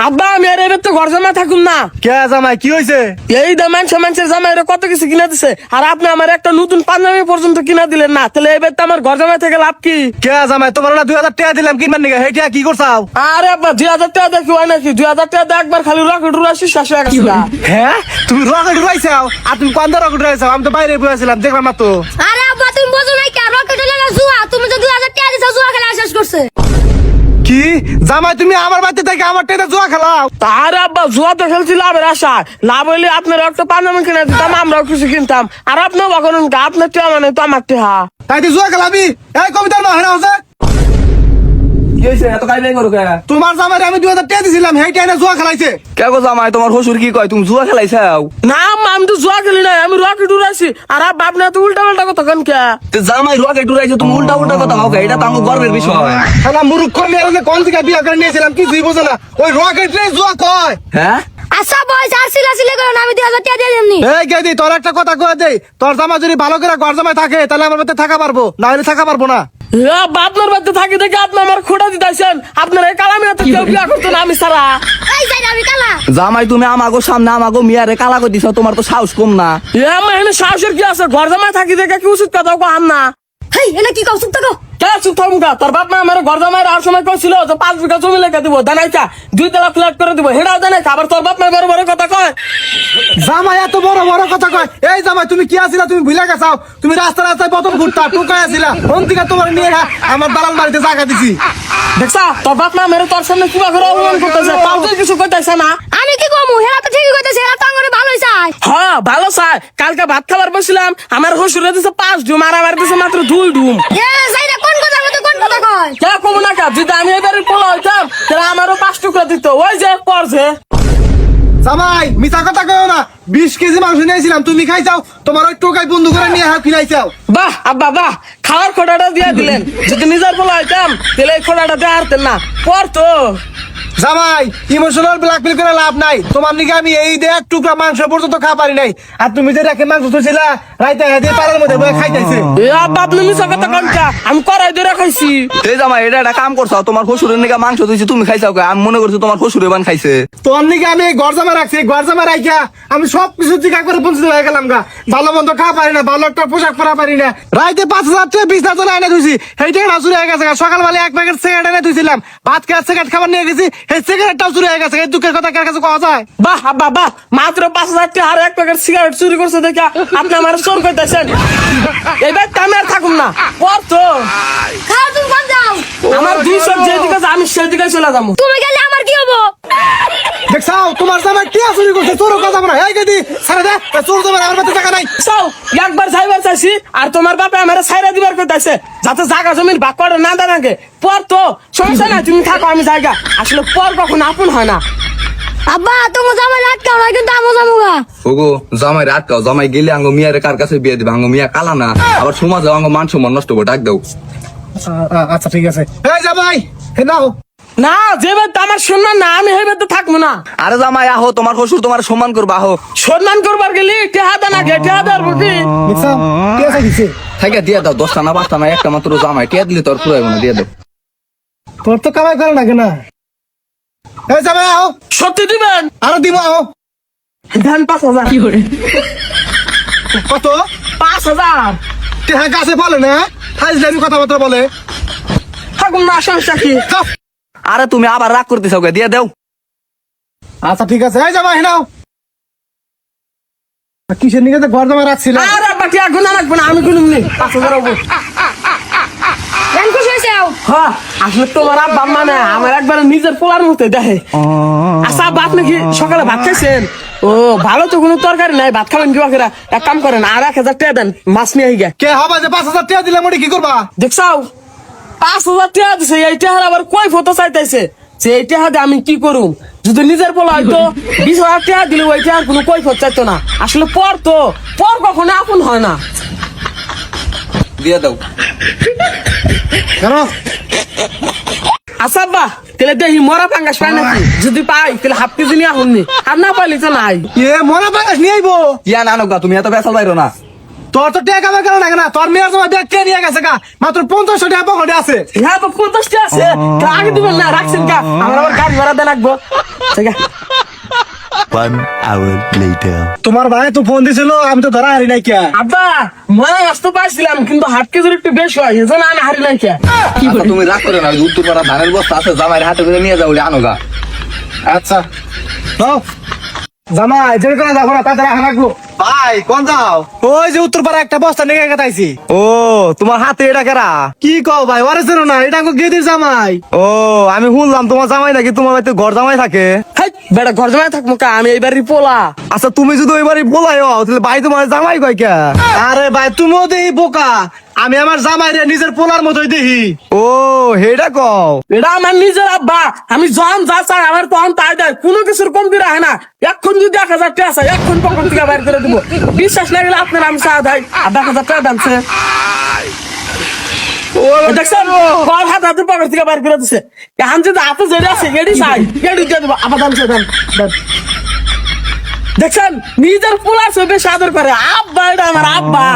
আব্বা আমি আর এবার তো ঘর জমা থাকুন না। কে জামাই কি হয়েছে? এই দা মানুষের জামাই কত কিছু কিনা দিছে, আর আপনি আমার একটা নতুন পাঞ্জাবি পর্যন্ত কিনা দিলেন না। তাহলে এবার তো আমার ঘর জমা থেকে লাভ কি? কে জামাই তোমার না 2000 টাকা দিলাম কিনবার নিকে, হেইটা কি করছাও? আরে আব্বা 2000 টাকা দেখি হয় নাকি? 2000 টাকা দিয়ে একবার খালি রকেট উড়াইছি, শেষ হয়ে গেছে। হ্যাঁ তুমি রকেট উড়াইছাও? আর তুমি কোন রকেট উড়াইছাও? আমি তো বাইরে বসেছিলাম, দেখলাম না তো। আরে আব্বা তুমি বোঝো নাই কেন রকেট লাগা জুয়া? তুমি তো 2000 টাকা দিছো, জুয়া খেলা শেষ করছে। কি জামাই তুমি আমার বাড়িতে থেকে আমার টাকা জুয়া খেলাও? তার আব্বা জুয়া তো খেলছি লাভের আশা, লাভ হইলে আপনার একটা পাঞ্জাবি কিনে দিতাম, আমরাও কিছু কিনতাম। আর আপনিও কখনো আপনার টেহা মানে তো আমার টেহা। তাই তুই জুয়া খেলাবি? এই কবিতার মা হেনা হচ্ছে কি হয়েছে এত কাইলে করো কে? তোমার জামাই আমি 2000 টাকা দিছিলাম, হেইটা এনে জুয়া খেলাইছে। কে গো জামাই তোমার শ্বশুর কি কয় তুমি জুয়া খেলাইছাও? না আম্মা আমি তো জুয়া খেলি নাই, আমি রকেট উড়াইছি। আর আব্বা আপনি এত উল্টা পাল্টা কথা কেন কে? তে জামাই রকেট উড়াইছে তুমি উল্টা উল্টা কথা কও কে? এটা তো আমার গর্বের বিষয়। খেলা মুরুখ মেয়ে কোন থেকে বিয়া করে নিয়েছিলাম কি তুই বোঝো না? ওই রকেট রে জুয়া কয়। হ্যাঁ আচ্ছা বয়স আর সিলে করো না, আমি 2000 টাকা দিয়ে দেবনি। এই গেদি তোর একটা কথা কয়ে দেই, তোর জামাই যদি ভালো করে ঘর জামাই থাকে তাহলে আমার বাড়িতে থাকা পারবো, না হলে থাকা পারবো না। আপনার বাড়িতে থাকি দেখে আপনি আমার খোঁড়া দিতেছেন। আপনার এই কালামে তো কেউ বিয়া করতো না আমি সারা। এই যাই আমি কালা। জামাই তুমি আমাগো সামনে আমাগো মিয়ারে কালা করে দিছো, তোমার তো সাহস কম না। আমার এখানে সাহসের কি আছে? ঘর জামাই থাকি দেখে কি উচিত কথা কম না? হেই এনে কি কও? চুপ থাকো। কে চুপ থাকুকা? তোর বাপ মা আমার ঘর জামাই আর সময় কইছিল যে 5 বিঘা জমি লেখা দিব, দানাইকা 2 তলা ফ্ল্যাট করে দিব, হেডাও দানাইকা। আবার তোর বাপ মা বড় বড় কথা কয়। জামাই এত বড় বড় কথা কয়? এই জামাই তুমি কি আছিলা? তুমি ভুলে গেছাও? তুমি রাস্তা রাস্তায় প্রথম ঘুরতা টুকায় আছিলা, কোন থেকে তোমার নিয়ে আমার দালাল বাড়িতে জায়গা দিছি। দেখছা তোর বাপ মা মেরে তোর সামনে কিবা করে অপমান করতেছে, তাও তুই কিছু কইতাছ না। আমি কি কমু? হেরা তো ঠিকই কইতাছে, হেরা তো আমারে ভালোই চায়। হ্যাঁ ভালো চাই। কালকে ভাত খাবার বসছিলাম, আমার শ্বশুরে দিছে 5 ডুম, আর আমার দিছে মাত্র 2 ডুম। এ যাইরা কোন কথা কয়? কোন কথা কয়? কে কমু না কা? যদি আমি এবারে পোলা হইতাম তাহলে আমারও 5 টুকরা দিত। ওই যে পড়ছে। জামাই মিছা কথা কয়ো না, 20 কেজি মাংস নিয়েছিলাম, তুমি খাইছাও, তোমার ওই টোকাই বন্ধু করে নিয়ে হাত খিলাইছাও। বাহ আব্বা বাহ, খাওয়ার খোটাটা দিয়ে দিলেন। যদি নিজের পোলা হইতাম তাহলে এই খোটাটা দিয়ে হারতেন না, পড়তো। জামাই ইমোশনাল ব্ল্যাকমেল করে লাভ নাই, তোমার নিকে আমি এই দেখ টুকরা মাংস পর্যন্ত খাওয়া পারি নাই, আর তুমি যে রেখে মাংস তুলছিলা রাইতে হাতে পাড়ার মধ্যে বয়ে খাইতেছে। এ আব্বা আপনি মিছা কথা কনকা, আমি করাই ধরে খাইছি। এই জামাই এটা একটা কাম করছো, তোমার শ্বশুরের নিকে মাংস দিয়েছি তুমি খাইছাও কে? আমি মনে করছি তোমার শ্বশুরে বান খাইছে। তোর নিকে আমি ঘর জামা রাখছি, ঘর জামা রাখিয়া আমি সব কিছু জিজ্ঞাসা করে বঞ্চিত হয়ে গেলাম গা। ভালো মন্দ খাওয়া পারি না, ভালো একটা পোশাক পরা পারি না, রাইতে 5000 টাকা বিছনা তোলা এনে ধুইছি, সেইটা না চুরি হয়ে গেছে। সকালবেলা 1 প্যাকেট সিগারেট এনে ধুইছিলাম, ভাত খেয়ে সিগারেট খাবার নিয়ে গেছি, সেই সিগারেটটাও চুরি হয়ে গেছে। এই দুঃখের কথা কার কাছে কওয়া যায়? বাহ আব্বা বাহ, মাত্র 5000 টাকা আর 1 প্যাকেট সিগারেট চুরি করছে দেখে আপনি আমার চোর কইতেছেন। এবার আমি আর থাকুম না, পড়তো। খাও তুমি কোন যাও? আমার 200 যেদিকে আছে, আমি সেদিকে চলে যাবো। তুমি গেলে আমার কি হবো? দেখছাও তোমার জামাই টিয়া চুরি করছে, চোর কথা বলা। এই গেদি ছাড়া দে, চোর তোমার আমার বাড়িতে টাকা নাই। চাও একবার যাইবার চাইছি, আর তোমার বাপে আমার ছাইরা দিবার কইতাছে, যাতে জায়গা জমির ভাগ করে না দাঁড়াকে। পর তো সমস্যা না, তুমি থাকো আমি জায়গা। আসলে পর কখন আপন হয় না। আব্বা তুমি জামাই আটকাও না, কিন্তু আমো জামুগা। ওগো জামাই রাত কাও, জামাই গেলে আঙ্গ মিয়ারে কার কাছে বিয়ে দিবে? আঙ্গ মিয়া কালা না, আবার সমাজে আঙ্গ মান সম্মান নষ্ট করে ডাক দাও। আচ্ছা ঠিক আছে। এই জামাই হে নাও। না যেবার তো আমার সম্মান না, আমি হেবে তো থাকবো না। আরে জামাই আহো, তোমার শ্বশুর তোমার সম্মান করবা আহো। সম্মান করবার গেলি টেহা দানা গে, টেহা দেওয়ার বুঝি। দেখছাও টিয়া চাইছে। থাকে দিয়ে দাও, 10টা না 5টা না একটা মাত্র জামাই, টিয়া দিলে তোর পুরো না, দিয়ে দাও। তোর তো কামাই করে না কেন? এই জামাই আও, সত্যি দিবেন? আরো দিব আও। ধান 5000। কি করে? কত? 5000 টিয়া কাছে বলে না, ফাইজলামি কথাবার্তা বলে। থাকুন না, সমস্যা কি? যাও। আরে তুমি আবার রাগ করতেছাও কে? দিয়ে দাও। আচ্ছা ঠিক আছে। এই জামাই হে নাও। কিসের নিকে ঘর জামা রাখছিলাম? আরে বাকি আগুন লাগবে না, আমি গুনুম নি 5000 হবো। কেন খুশি হয়েছে? হ্যাঁ আসলে তোমার আব্বা মানে আমার একবার নিজের পোলার মতো দেখে। আচ্ছা আব্বা আপনি কি সকালে ভাত খাইছেন? ও ভালো তো কোনো তরকারি নাই, ভাত খাবেন কি বাকিরা? এক কাম করেন, আর 1000 টাকা দেন, মাছ নিয়ে গিয়া। কে হবে যে 5000 টাকা দিলাম ওটা কি করবা? দেখছাও 5000 টাকা দিছে, এই টাকা আবার কই ফটো চাইতেছে যে এই টাকা দিয়ে আমি কি করুম? যদি নিজের পোলা হয়তো 20000 টাকা দিলে ওই টাকা কোনো কই ফটো চাইতো না। আসলে পর তো পর কখনো আপন হয় না। দিয়ে দাও। কেন? আচ্ছা আব্বা তাহলে দেখি মরা পাঙ্গাস পাই নাকি? যদি পাই তাহলে হাফ কেজি নিয়ে আহুননি, আর না পাইলে তো নাই। এ মরা পাঙ্গাস নিয়ে আইবো? ইয়া না নগা, তুমি এত বেসাল বাইরো না। তোর তো টাকা কামাই করে না তোর মেয়ের জমা ব্যাগ কে নিয়ে গেছে গা মাত্র 50 টাকা পকেটে আছে হ্যাঁ তো 50 টা আছে তো আগে দিবেন না রাখছেন কা আমার আবার গাড়ি ভাড়া দেন লাগবো ঠিক আছে 1 hour later. তোমার ভাই তো ফোন দিছিল আমি তো ধরা হারি নাই কে আব্বা মনে আসতে পারছিলাম কিন্তু হাট কেজির একটু বেশি হয় এজন্য আমি হারি নাই কে আচ্ছা, তুমি রাগ করে না, ওই উত্তর পাড়া ধানের বস্তা আছে, জামাইয়ের হাতে করে নিয়ে যাও, ওটা আনো গা। আচ্ছা দাও জামাই যে করে যাবো না তাড়াতাড়ি হানাগো ভাই কোন যাও? ওই যে উত্তরপাড়া একটা বস্তা নিয়ে গেতাইছি ও তোমার হাতে এটা কেরা? কি কও ভাই ওরে চেনো না এটা আমাকে গেদির জামাই ও আমি শুনলাম তোমার জামাই নাকি তোমার বাড়িতে ঘর জামাই থাকে। হাই বেটা ঘর জমায় থাকবো কা আমি এইবারই পোলা আচ্ছা তুমি যদি ওই বাড়ি বলাই তাহলে ভাই তোমার জামাই কয় কে? আরে ভাই তুমিও দেখি বোকা আমি আমার জামাই রে নিজের পোলার মতোই দেখি ও হেডা কও। এটা আমার নিজের আব্বা আমি যখন যা চাই আমার তখন তাই দেয় কোনো কিছুর কমতি রাখে না এখন যদি 1000 টাকা চাই এখন পকেট থেকে বাইর করে দিব বিশ্বাস না গেলে আপনার আমি চা দেয় আর 1000 টাকা দামছে দেখছেন কল হাত হাতের পকেট থেকে বাইর করে দিছে এখন যদি হাতে যেটা আছে এডি চাই এডি দিয়ে দেবো আবার দামছে দেন দেখছেন নিজের পোলা সবে সাদর করে আব্বা এটা আমার আব্বা